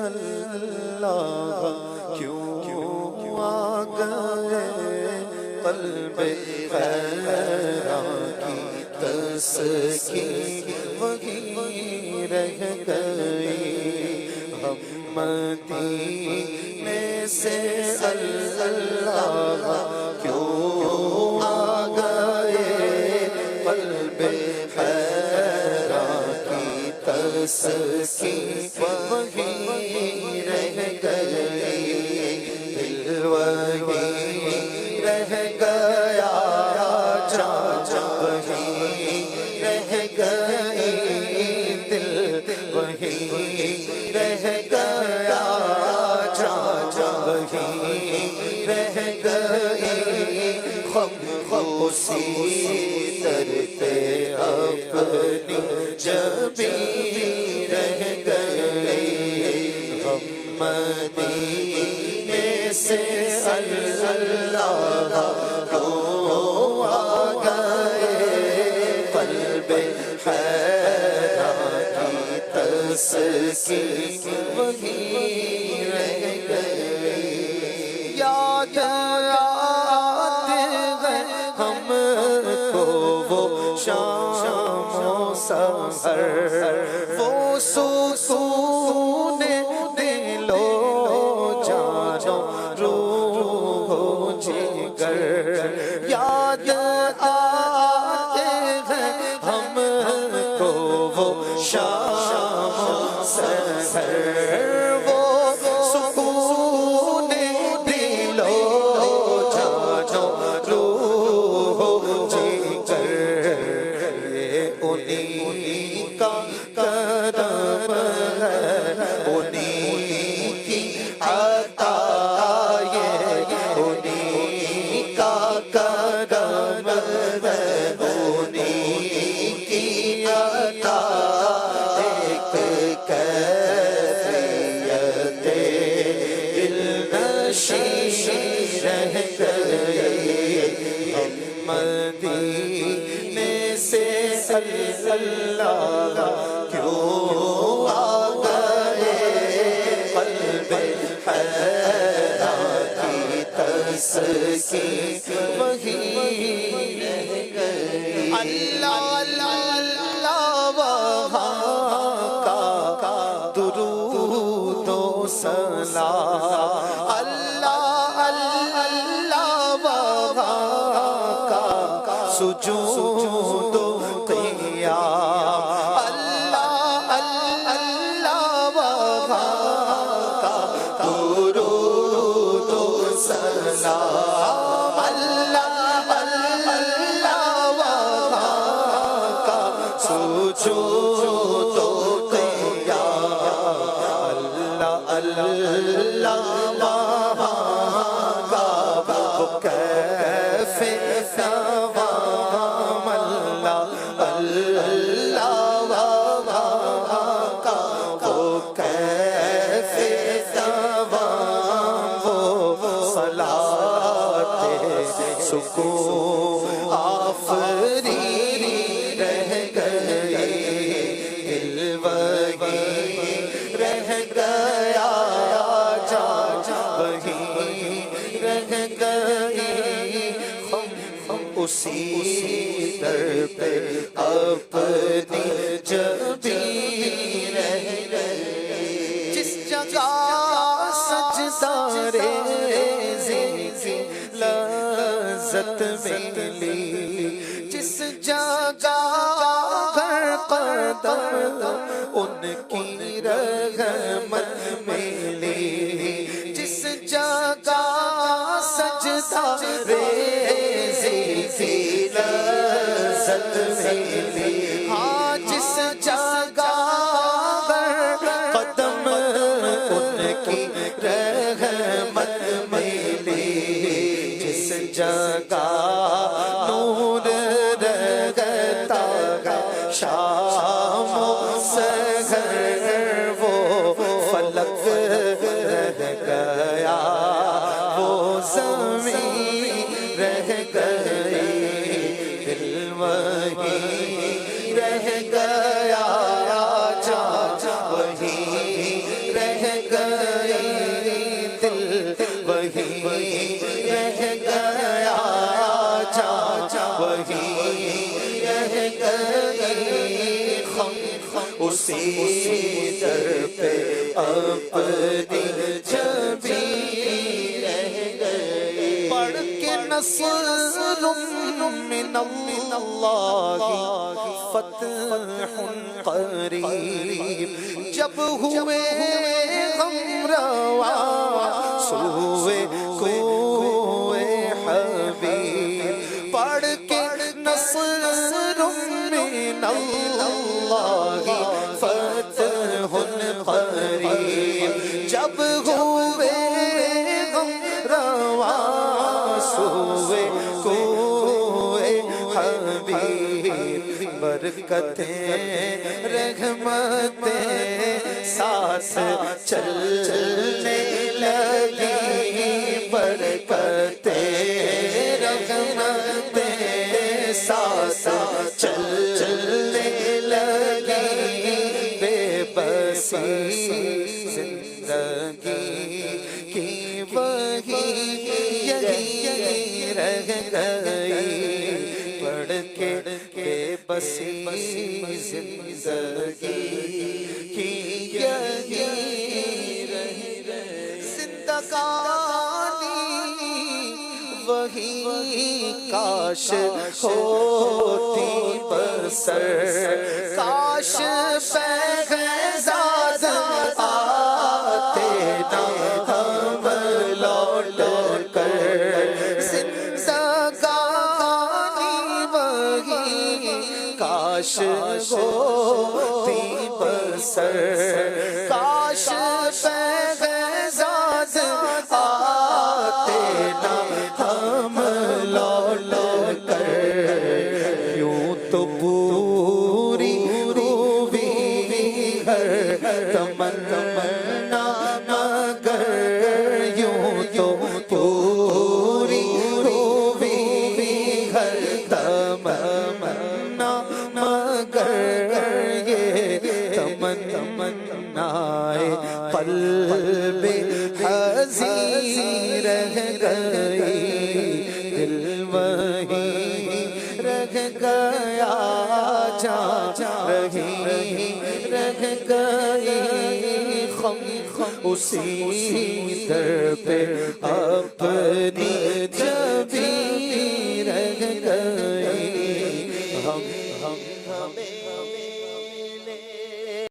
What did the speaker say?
اللہ کیوں آ گئے قلب حیران کی تسکین وہی رہ گئی ہم مدینے سے اللہ کیوں آ گئے قلب حیران کی تسکین وہی رہ گئی دل وہی رہ گیا چاچا وہی رہ گئی دل وہی رہ گیا چاچا وہی رہ گئی خاموشی درتے اپنی جبیں رہ گئی ہم مدینے سے اللہ کیوں آ گئے قلب حیران کی تسکین وہی رہ گئی یاد آتے ہیں ہم کو وہ شام و سحر وہ سکون دل و جان روح و جگر یاد آتے ہیں ہم کو وہ شام و سحر وہ سکون دل و جان روح و جگر انہی کا کرم ہے انہی کی عطا یہ انہی کا کرم ہے انہی کی عطا ایک کیفیت دلنشین رہ گئی ہم مدینے سے اللہ کیوں آ گئے قلب حیران کی تسکین وہی رہ گئی اللہ اللہ وہاں کا درود و سلام اللہ اللہ وہاں کا سجود و قیام اللہ اللہ وہاں کا درود و سلام اللہ اللہ وہاں کا سجود و قیام اللہ اللہ وہاں کا کیف ثواب اللہ اللہ وہاں کا وہ کیف ثواب وہ صلاۃ سکون آفرین رہ گئی دل وہی رہ گیا چاچا وہی رہ گئی ہم اسی در پہ اپنی جبیں رہ گئی جس جگہ سجدہ ریزی کی لذت ملی جس جگہ ہر قدم ان کی رحمت ملی جس جگہ سجدہ ریزی کی لذت ملی ہاں جس جگہ قدم ان کی رحمت ملی جس جگہ نور رہتا ہے شام و سحر وہ فلک رہ گیا وہ زمین رہ گئی دل وہی رہ گیا چاچا وہی رہ گئی دل وہی رہ گیا جا وہی رہ گئی خم اسی در پہ اپنی چھبی رہ گئی پڑھ کے نصر من اللہ فتح قریب جب ہوئے غم روا سوئے کوئے حبیب پڑھ کے نصر من اللہ فتح قریب جب ہوئے غم روا سوئے کوئے حبیب برکتیں رحمتیں ساتھ چلنے لگی برکتیں رحمتیں ساتھ چلنے لگی بے بسی زندگی کی وہی یہی رہ گئی پڑھ کے بے بسی زندگی کی یہی رہ گئی زندگانی وہی کاش ہوتی بسر کاش بغضاد آتے نہ ہم لوٹ کر زندگانی وہی کاش ہوتی بسر کاش بغضاد آتے نہ ہم لوٹ کر یوں تو پوری روبی ہر تمنا مگر یوں تو پوری روبی ہر تمنا مگر یہ تمنا قلب حزین رہ گئی دل وہی رہ گیا جا رہی رہ گئی خم اسی در پہ اپنی